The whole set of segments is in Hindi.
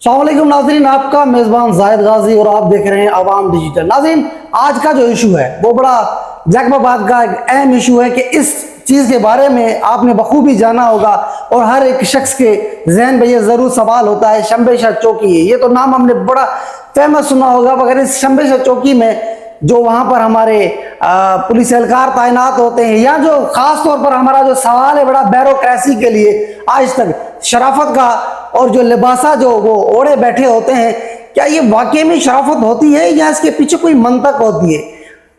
अस्सलाम वालेकुम नाज़रीन, आपका मेज़बान जाहिद गाजी और आप देख रहे हैं अवाम डिजिटल। नाज़रीन, आज का जो इशू है वो बड़ा जैकबाबाद का एक अहम इशू है कि इस चीज़ के बारे में आपने बखूबी जाना होगा और हर एक शख्स के जहन में ये ज़रूर सवाल होता है। शंबेशा चौकी है, ये तो नाम हमने बड़ा फेमस सुना होगा, मगर इस शंबेशा चौकी में जो वहाँ पर हमारे पुलिस एहलकार तैनात होते हैं, या जो ख़ास तौर पर हमारा जो सवाल है बड़ा ब्यूरोक्रेसी के लिए आज तक शराफत का और जो लिबासा जो वो ओढ़े बैठे होते हैं, क्या ये वाकई में शराफत होती है या इसके पीछे कोई मंतक होती है?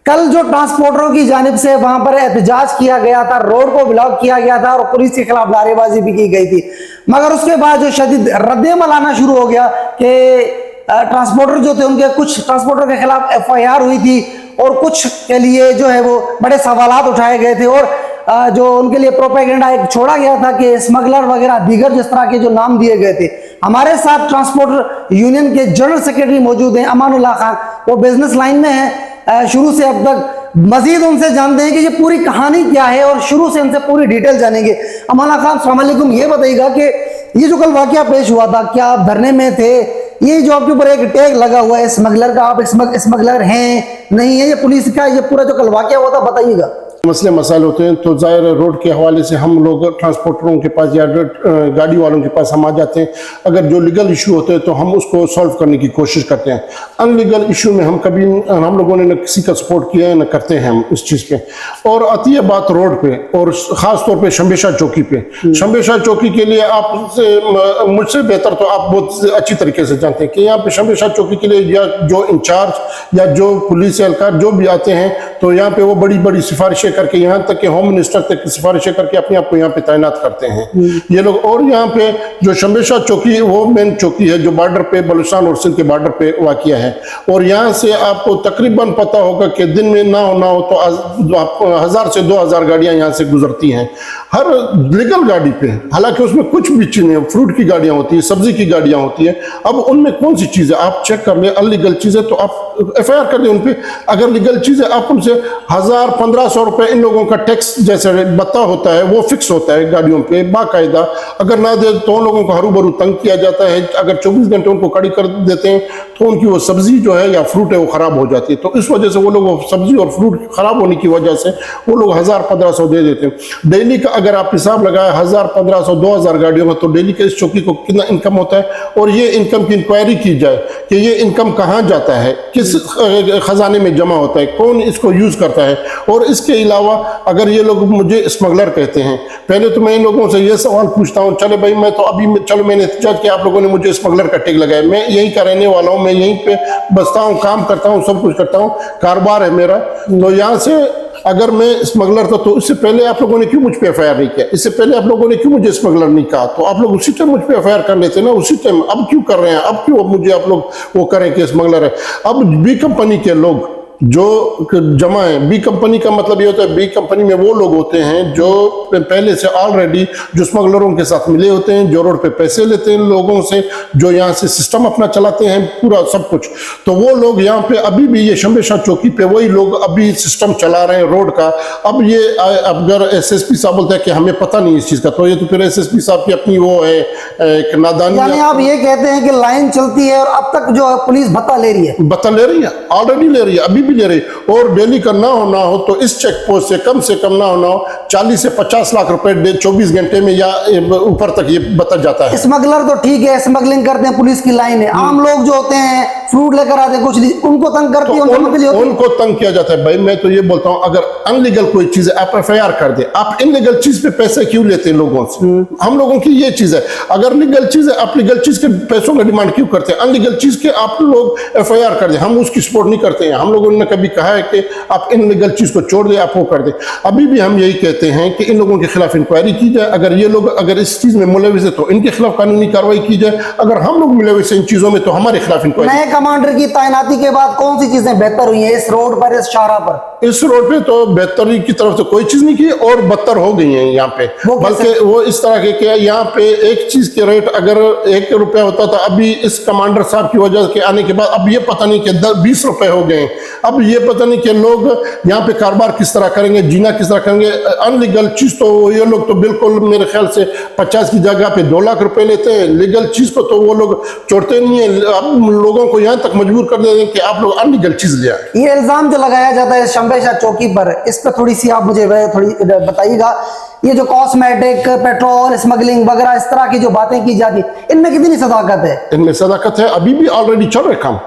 कल जो ट्रांसपोर्टरों की जानिब से वहां पर एहतजाज किया गया था, रोड को ब्लॉक किया गया था और पुलिस के खिलाफ नारेबाजी भी की गई थी, मगर उसके बाद जो शदीद रद्द-ए-अमल आना शुरू हो गया कि ट्रांसपोर्टर जो थे उनके कुछ ट्रांसपोर्टर के खिलाफ FIR हुई थी और कुछ के लिए जो है वो बड़े सवालात उठाए गए थे और जो उनके लिए प्रोपेगेंडा एक छोड़ा गया था कि स्मगलर वगैरह दीगर जिस तरह के जो नाम दिए गए थे। हमारे साथ ट्रांसपोर्टर यूनियन के जनरल सेक्रेटरी मौजूद हैं, अमानुल्लाह खान। वो बिजनेस लाइन में है शुरू से अब तक। मजीद उनसे जानते हैं कि ये पूरी कहानी क्या है और शुरू से उनसे पूरी डिटेल जानेंगे। अमानुल्लाह खान, अस्सलाम वालेकुम। ये बताइएगा कि ये जो कल वाकया पेश हुआ था, क्या आप धरने में थे? ये जो आपके ऊपर एक टैग लगा हुआ है स्मगलर का, आप स्मगलर हैं नहीं है, ये पुलिस का ये पूरा जो कल वाकया हुआ था बताइएगा। मसले मसाइल होते हैं तो ज़ाहिर रोड के हवाले से हम लोग ट्रांसपोर्टरों के पास या गाड़ी वालों के पास हम आ जाते हैं। अगर जो लीगल इशू होते हैं तो हम उसको सॉल्व करने की कोशिश करते हैं। अनलीगल इशू में हम लोगों ने न किसी का सपोर्ट किया है न करते हैं हम इस चीज़ पे। और आती है बात रोड पे और ख़ास तौर पे शंबेशा चौकी पे। शंबेशा चौकी के लिए आप मुझसे बेहतर तो आप बहुत अच्छी तरीके से जानते हैं कि यहाँ पे शंबेशा चौकी के लिए या जो इंचार्ज या जो पुलिस एहलकार जो भी आते हैं तो यहाँ पे वो बड़ी बड़ी सिफारिशें करके, यहाँ तक कि होम मिनिस्टर तक की सिफारिशें करके अपने आप को यहाँ पे तैनात करते हैं ये लोग। और यहाँ पे जो शंबेशा चौकी वो मेन चौकी है जो बॉर्डर पे बलूचिस्तान और सिंध के बॉर्डर पे वाक़िया है। और यहाँ से आपको तकरीबन पता होगा कि दिन में ना हो तो 1000 से 2000 गाड़ियाँ यहाँ से गुजरती हैं हर लीगल गाड़ी पे। हालांकि उसमें कुछ भी चीज़ें, फ्रूट की गाड़ियाँ होती है, सब्जी की गाड़ियाँ होती है। अब उनमें कौन सी चीज़ है आप चेक कर लें। अनलीगल चीज़ है तो आप FIR कर दें उन पर। अगर लीगल चीज़ है आप उनसे 1000-1500 रुपए इन लोगों का टैक्स जैसे बत्ता होता है वो फिक्स होता है गाड़ियों पे बाकायदा। अगर ना दे तो उन लोगों को हरू भरू तंग किया जाता है। अगर 24 घंटे उनको कड़ी कर देते हैं तो उनकी वो सब्जी जो है या फ्रूट है वो ख़राब हो जाती है। तो इस वजह से वो लोग सब्जी और फ्रूट ख़राब होने की वजह से वो लोग 1000-1500 दे देते हैं। डेली का अगर आप हिसाब लगाए 1000-1500-2000 गाड़ियों में तो डेली के इस चौकी को कितना इनकम होता है। और ये इनकम की इंक्वायरी की जाए कि ये इनकम कहाँ जाता है, किस खजाने में जमा होता है, कौन इसको यूज़ करता है। और इसके अलावा अगर ये लोग मुझे स्मगलर कहते हैं, पहले तो मैं इन लोगों से ये सवाल पूछता हूँ, चले भाई मैं तो अभी चलो मैंने एहतजाज किया, आप लोगों ने मुझे स्मगलर का टैग लगाया, मैं यहीं का रहने वाला हूँ, मैं यहीं पे बसता हूँ, काम करता हूँ, सब कुछ करता हूँ, कारोबार है मेरा। तो यहाँ से अगर मैं स्मगलर था तो इससे पहले आप लोगों ने क्यों मुझ पे FIR नहीं किया? इससे पहले आप लोगों ने क्यों मुझे स्मगलर नहीं कहा? तो आप लोग उसी टाइम मुझ पे FIR कर लेते ना, उसी टाइम। अब क्यों कर रहे हैं? अब क्यों मुझे आप लोग वो करें कि स्मगलर है? अब B कंपनी के लोग जो जमा है, B कंपनी का मतलब ये होता है B कंपनी में वो लोग होते हैं जो पहले से ऑलरेडी जो स्मगलरों के साथ मिले होते हैं, जो रोड पे पैसे लेते हैं लोगों से, जो यहाँ से सिस्टम अपना चलाते हैं पूरा सब कुछ। तो वो लोग यहाँ पे अभी भी ये शंबेशा चौकी पे वही लोग अभी सिस्टम चला रहे हैं रोड का। अब ये अगर SSP साहब बोलते हैं कि हमें पता नहीं इस चीज़ का, तो ये तो फिर SSP साहब की अपनी वो है एक नादानी। यानी आप ये कहते हैं कि लाइन चलती है और अब तक जो पुलिस भत्ता ले रही है? भत्ता ले रही है, ऑलरेडी ले रही है, अभी भी ले रही। और डेली का ना हो तो इस चेक पोस्ट से कम ना हो 40 से 50 लाख रुपए 24 घंटे में या ऊपर तक ये बता जाता है। स्मगलर तो ठीक है, स्मगलिंग करते हैं, पुलिस की लाइन है। आम लोग जो होते हैं फ्रूट लेकर आते हैं, कुछ उनको तंग करती है, उनको तंग किया जाता है। भाई मैं तो ये बोलता हूँ अगर अनलीगल कोई चीज है आप FIR कर दे। आप इनलीगल चीज पे पैसे क्यों लेते हैं लोगों से? हम लोगों की ये चीज है, अगर लीगल चीज है आप लीगल चीज के पैसों का डिमांड क्यों करते हैं? अनलीगल चीज के आप लोग FIR कर दे, हम उसकी सपोर्ट नहीं करते हैं। हम लोगों ने कभी कहा है कि आप इनलीगल चीज को छोड़ दे, आप वो कर दे। अभी भी हम यही कहते हैं कि इन लोगों के खिलाफ इंक्वायरी की जाए। अगर ये लोग अगर इस चीज में मुलविस है तो इनके खिलाफ कानूनी कार्रवाई की जाए। अगर हम लोग मुलविस हैं इन चीजों में तो हमारे खिलाफ इंक्वायरी। नए कमांडर की तैनाती के बाद कौन सी चीजें बेहतर हुई है इस रोड पर, इस शाहरा पर? इस रोड पे तो बेहतरी की तरफ से कोई चीज नहीं की और बदतर हो गई है यहाँ पे। बल्कि वो इस तरह के क्या यहाँ पे एक चीज के रेट अगर 1 रुपया होता था, अभी इस कमांडर साहब की वजह के आने के बाद अब ये पता नहीं कि 20 रुपए हो गए। अब ये पता नहीं कि लोग यहाँ पे कारोबार किस तरह करेंगे, जीना किस तरह करेंगे। अनलीगल चीज तो ये लोग तो बिल्कुल मेरे ख्याल से 50 की जगह पे 2 लाख रुपए लेते हैं। लीगल चीज को तो वो लोग छोड़ते नहीं है। अब लोगों को यहाँ तक मजबूर कर देते हैं कि आप लोग अनलीगल चीज ले आए। ये इल्जाम जो लगाया जाता है शंबे शाह चौकी पर, इस पर थोड़ी सी आप मुझे थोड़ी बताइएगा। ये जो कॉस्मेटिक, पेट्रोल स्मगलिंग वगैरह इस तरह की जो बातें की जाती है, इनमें कितनी सदाकत है? इनमें सदाकत है। अभी भी ऑलरेडी चल रहे काम,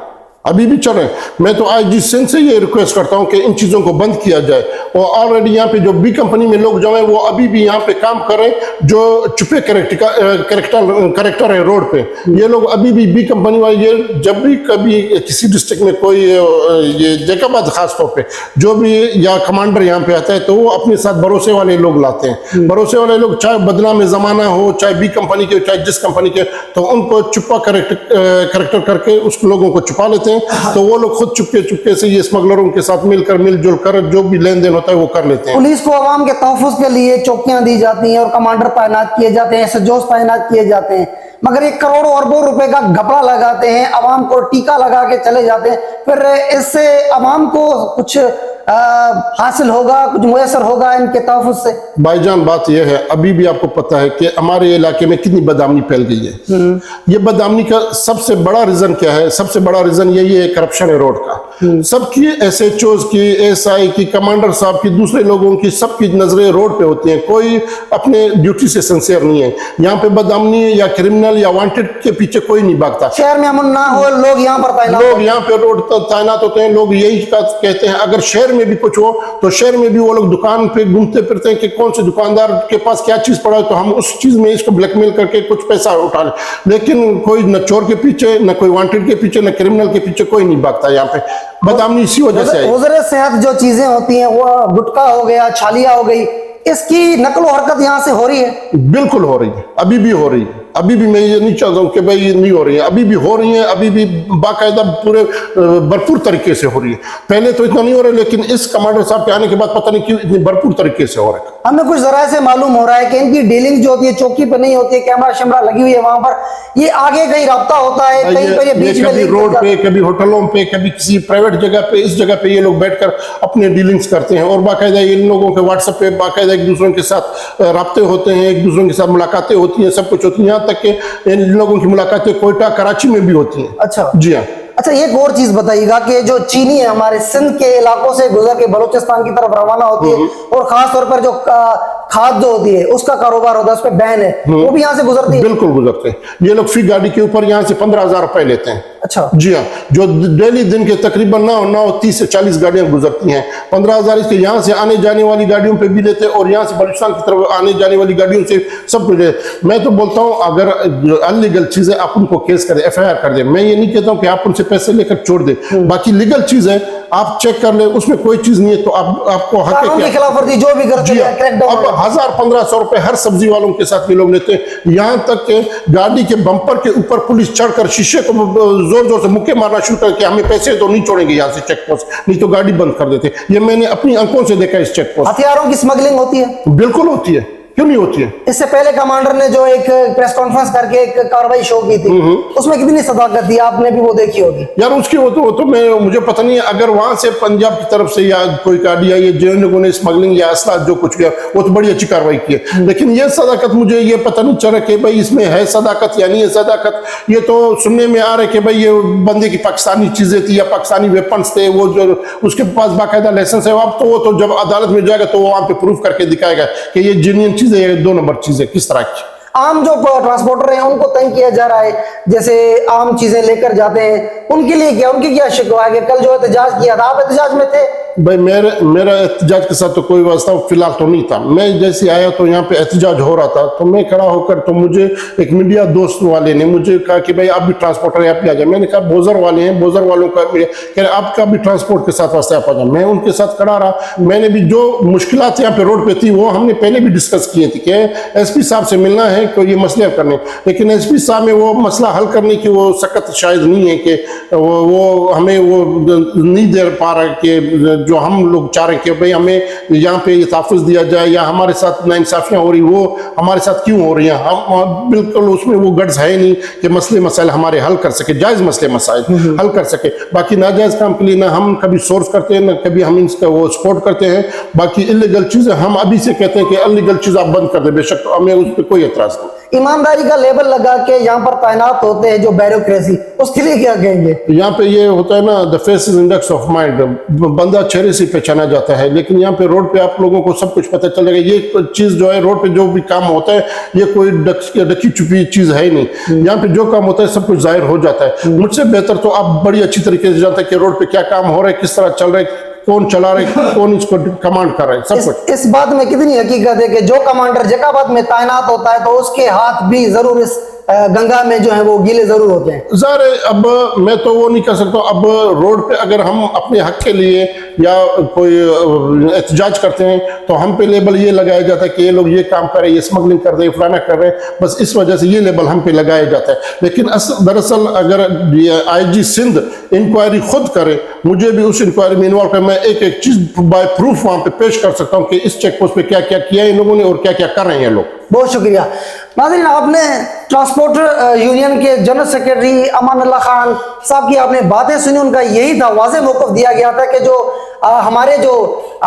अभी भी चल रहे हैं। मैं तो आईजी सिंध से ये रिक्वेस्ट करता हूं कि इन चीज़ों को बंद किया जाए। और ऑलरेडी यहाँ पे जो बी कंपनी में लोग जो हैं वो अभी भी यहाँ पे काम कर रहे हैं, जो छुपे करेक्टर है रोड पे। ये लोग अभी भी बी कंपनी वाले, ये जब भी कभी किसी डिस्ट्रिक्ट में कोई ये जैकाबाद खास तौर पे जो भी या कमांडर यहाँ पे आता है तो वो अपने साथ भरोसे वाले लोग लाते हैं। भरोसे वाले लोग चाहे बदनाम जमाना हो, चाहे बी कंपनी के, चाहे जिस कंपनी के, तो उनको छुपा करेक्टर करके उस लोगों को छुपा लेते हैं। तो वो लोग खुद चुपके से ये स्मगलरों के साथ मिलकर मिलजुल कर जो भी लेन देन होता है वो कर लेते हैं। पुलिस को आवाम के तहफ्फुज़ के लिए चौकियां दी जाती हैं और कमांडर तैनात किए जाते हैं, एसएचओ तैनात किए जाते हैं, मगर ये करोड़ों अरबों रुपए का घपला लगाते हैं, आवाम को टीका लगा के चले जाते हैं। फिर इससे आवाम को कुछ हासिल होगा, कुछ मुयसर होगा इनके तहफ्फुज़ से? भाईजान बात यह है, अभी भी आपको पता है कि हमारे इलाके में कितनी बदआमनी फैल गई है। ये बदआमनी का सबसे बड़ा रीजन क्या है? सबसे बड़ा रीजन यही है, करप्शन है रोड का। सबकी एसएचओज की, एसआई की, कमांडर साहब की, दूसरे लोगों की, सबकी नजरें रोड पे होती हैं। कोई अपने ड्यूटी से सिंसियर नहीं है। यहाँ पे बदआमनी या क्रिमिनल या वांटेड के पीछे कोई नहीं भागता। शहर में अमन ना हो, लोग यहाँ पर तैनात, लोग यहाँ पे रोड तैनात होते हैं। लोग यही कहते हैं अगर शहर में भी कुछ हो तो शहर में भी वो लोग दुकान पे घूमते फिरते हैं कि कौन से दुकानदार के पास क्या चीज पड़ा है, तो हम उस चीज में इसको ब्लैकमेल करके कुछ पैसा उठा लें। लेकिन कोई न चोर के पीछे, न कोई वांटेड के पीछे, न क्रिमिनल के पीछे कोई नहीं भागता। यहाँ पे बदआमनी इसी वजह से है। वज़ीर सेहत जो चीजें होती हैं, वो गुटखा हो गया, छालिया हो गई, इसकी नकलो हरकत यहाँ से हो रही है? बिल्कुल हो रही है, अभी भी हो रही है। अभी भी मैं ये नहीं चाहता हूँ कि भाई ये नहीं हो रही है, अभी भी हो रही है। अभी भी बाकायदा पूरे भरपूर तरीके से हो रही है। पहले तो इतना नहीं हो रहा, लेकिन इस कमांडर साहब के आने के बाद पता नहीं क्यों इतनी भरपूर तरीके से हो रहा है। हमें कुछ जराए से मालूम हो रहा है कि इनकी डीलिंग जो होती है चौकी पे नहीं होती है, कैमरा शैमरा लगी हुई है वहां पर, ये आगे कहीं राब्ता होता है, कहीं पर ये बीच में कभी रोड पे, कभी होटलों पे, कभी किसी प्राइवेट जगह पे, इस जगह पे ये लोग बैठकर अपने डीलिंग्स करते हैं। और बाकायदा इन लोगों के व्हाट्सएप पे बाकायदा एक दूसरों के साथ राब्ते होते हैं, एक दूसरों के साथ मुलाकातें होती हैं, सब कुछ होती है। यहाँ तक कि इन लोगों की मुलाकातें कोयटा, कराची में भी होती हैं। अच्छा जी हाँ। अच्छा, एक और चीज बताइएगा कि जो चीनी है हमारे सिंध के इलाकों से गुजर के बलूचिस्तान की तरफ रवाना होती है, और खास तौर पर जो खाद जो होती है उसका कारोबार होता है, उस पर बैन है, वो भी यहाँ से गुजरती है? बिल्कुल गुजरते हैं। ये लोग फी गाड़ी के ऊपर यहाँ से 15,000 रुपए लेते हैं। अच्छा जी हाँ, जो डेली दिन के तकरीबन 30 से 40 गाड़ियां गुजरती हैं। 15,000 इसके यहाँ से आने जाने वाली गाड़ियों पे भी लेते हैं, और यहाँ से बलूचिस्तान की तरफ आने जाने वाली गाड़ियों से सब कुछ। मैं तो बोलता हूँ अगर अनलीगल चीजें आप उनको केस करें, FIR कर दे। मैं ये नहीं कहता हूँ कि आप उनसे पैसे लेकर छोड़ दे, बाकी लीगल चीज है, आप चेक कर ले, उसमें कोई चीज नहीं है तो आपको हक है कि खिलाफवर्जी जो भी करते हैं। अब 1,000-1,500 रुपए हर सब्जी वालों के साथ ये लोग लेते हैं। यहाँ तक के गाड़ी के बम्पर के ऊपर पुलिस चढ़कर शीशे को जोर जोर से मुक्के मारना शुरू करके हमें पैसे तो नहीं छोड़ेंगे यहाँ से चेक पोस्ट, नहीं तो गाड़ी बंद कर देते। ये मैंने अपनी आंखों से देखा इस चेक पोस्ट। हथियारों की स्मगलिंग होती है? बिल्कुल होती है, क्यों नहीं होती है। इससे पहले कमांडर ने जो एक प्रेस कॉन्फ्रेंस करके एक कार्रवाई शो की थी, उसमें कितनी सदाकत थी, आपने भी वो देखी होगी यार। उसकी वो तो मुझे पता नहीं है। अगर वहां से पंजाब की तरफ से या कोई गाड़ी आई, जिन लोगों ने स्मगलिंग या असला जो कुछ किया, वो तो बड़ी अच्छी कार्रवाई की है। लेकिन ये सदाकत मुझे ये पता नहीं चल रहा कि भाई इसमें है सदाकत या नहीं है सदाकत। ये तो सुनने में आ रहा है कि भाई ये बंदे की पाकिस्तानी चीजें थी या पाकिस्तानी वेपन्स थे, वो जो उसके पास बाकायदा लाइसेंस है। अब तो वो तो जब अदालत में जाएगा तो वो वहां पे प्रूफ करके दिखाएगा कि ये जेन्युइन चीजें, ये 2 नंबर चीजें किस तरह की। आम जो ट्रांसपोर्टर हैं उनको तंग किया जा रहा है, जैसे आम चीजें लेकर जाते हैं, उनके लिए क्या, उनकी क्या शिकवा है? कल जो एहतजाज किया था, आप एहतजाज में थे? भाई मेरा एहतजाज के साथ तो कोई वास्ता फिलहाल तो नहीं था। मैं जैसे आया तो यहाँ पे एहतजाज हो रहा था, तो मैं खड़ा होकर, तो मुझे एक मीडिया दोस्त वाले ने मुझे कहा कि भाई आप भी ट्रांसपोर्टर यहाँ पे आ जाए। मैंने कहा बोजर वाले हैं, बोजर वालों का कह रहे आपका भी ट्रांसपोर्ट के साथ वास्ते आप आ जाए। मैं उनके साथ खड़ा रहा। मैंने भी जो मुश्किलात यहाँ पे रोड पे थी वो हमने पहले भी डिस्कस किए थे कि SP साहब से मिलना है तो ये मसले करने, लेकिन SP साहब में वो मसला हल करने की वो सकत शायद नहीं है कि वो हमें वो नहीं दे पा रहा कि जो हम लोग चाह रहे हैं कि भाई हमें यहाँ पे तहफ़्फ़ुज़ दिया जाए या हमारे साथ नाइंसाफ़ियाँ हो रही वो हमारे साथ क्यों हो रही हैं, हम बिल्कुल उसमें वो गट्स है नहीं कि मसले मसाइल हमारे हल कर सके, जायज़ मसले मसाइल हल कर सके। बाकी नाजायज़ काम के लिए ना हम कभी सोर्स करते हैं ना कभी हम इसका वो सपोर्ट करते हैं। बाकी इलीगल चीज़ें हम अभी से कहते हैं कि अनलीगल चीज़ आप बंद कर दें, बेशक हमें उस पर कोई एतराज़ नहीं। ईमानदारी का लेबल लगा के यहाँ पर तैनात होते हैं जो ब्यूरोक्रेसी, उसके लिए क्या कहेंगे? यहाँ पे ये होता है ना, the face is index of mind, बंदा चेहरे से पहचाना जाता है, लेकिन यहाँ पे रोड पे आप लोगों को सब कुछ पता चलेगा। ये चीज़ जो है रोड पे जो भी काम होता है ये कोई डकी छुपी चीज़ है नहीं। यहाँ पे जो काम होता है सब कुछ जाहिर हो जाता है। मुझसे बेहतर तो आप बड़ी अच्छी तरीके से जानते हैं कि रोड पे क्या काम हो रहा है, किस तरह चल रहा है, कौन चला रहा है, कौन इसको कमांड कर रहा है, सब कुछ। इस बात में कितनी हकीकत है कि जो कमांडर जकाबाद में तैनात होता है तो उसके हाथ भी जरूर इस गंगा में जो है वो गीले जरूर होते हैं। ज़ाहिर है, अब मैं तो वो नहीं कर सकता। अब रोड पे अगर हम अपने हक के लिए या कोई एहतजाज करते हैं तो हम पे लेबल ये लगाया जाता है कि ये लोग ये काम कर रहे हैं, ये स्मगलिंग कर रहे हैं, फलाना कर रहे हैं, बस इस वजह से ये लेबल हम पे लगाया जाता है। लेकिन दरअसल अगर IG सिंध इंक्वायरी खुद करे, मुझे भी उस इंक्वायरी में इन्वॉल्व कर, मैं एक एक चीज़ बाय प्रूफ वहाँ पे पेश कर सकता हूँ कि इस चेक पोस्ट पे क्या क्या किया इन लोगों ने और क्या क्या कर रहे हैं लोग। बहुत शुक्रिया। नाज़रीन, आपने ट्रांसपोर्ट यूनियन के जनरल सेक्रेटरी अमान अल्लाह खान साहब की आपने बातें सुनी, उनका यही था, वाज़ेह मौक़िफ़ दिया गया था कि जो हमारे जो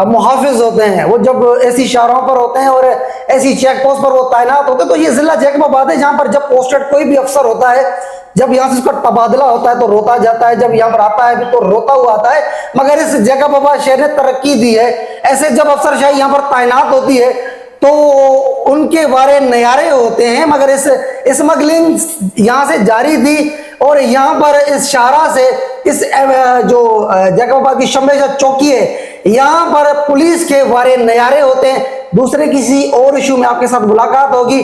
मुहाफिज होते हैं वो जब ऐसी शाहराहों पर होते हैं और ऐसी चेक पोस्ट पर वो तैनात होते हैं तो ये ज़िला जैकबाबाद है जहाँ पर जब पोस्टेड कोई भी अफसर होता है, जब यहाँ से उसका तबादला होता है तो रोता जाता है, जब यहाँ पर आता है भी तो रोता हुआ आता है। मगर इस जैकबाबाद शहर ने तरक्की दी है। ऐसे जब अफसरशाही यहाँ पर तैनात होती है तो उनके बारे नयारे होते हैं, मगर इस स्मगलिंग यहाँ से जारी थी और यहाँ पर इस शाहरा से इस जो जैकबाबाद की शम्बेशा चौकी है यहाँ पर पुलिस के बारे नयारे होते हैं। दूसरे किसी और इशू में आपके साथ मुलाकात होगी।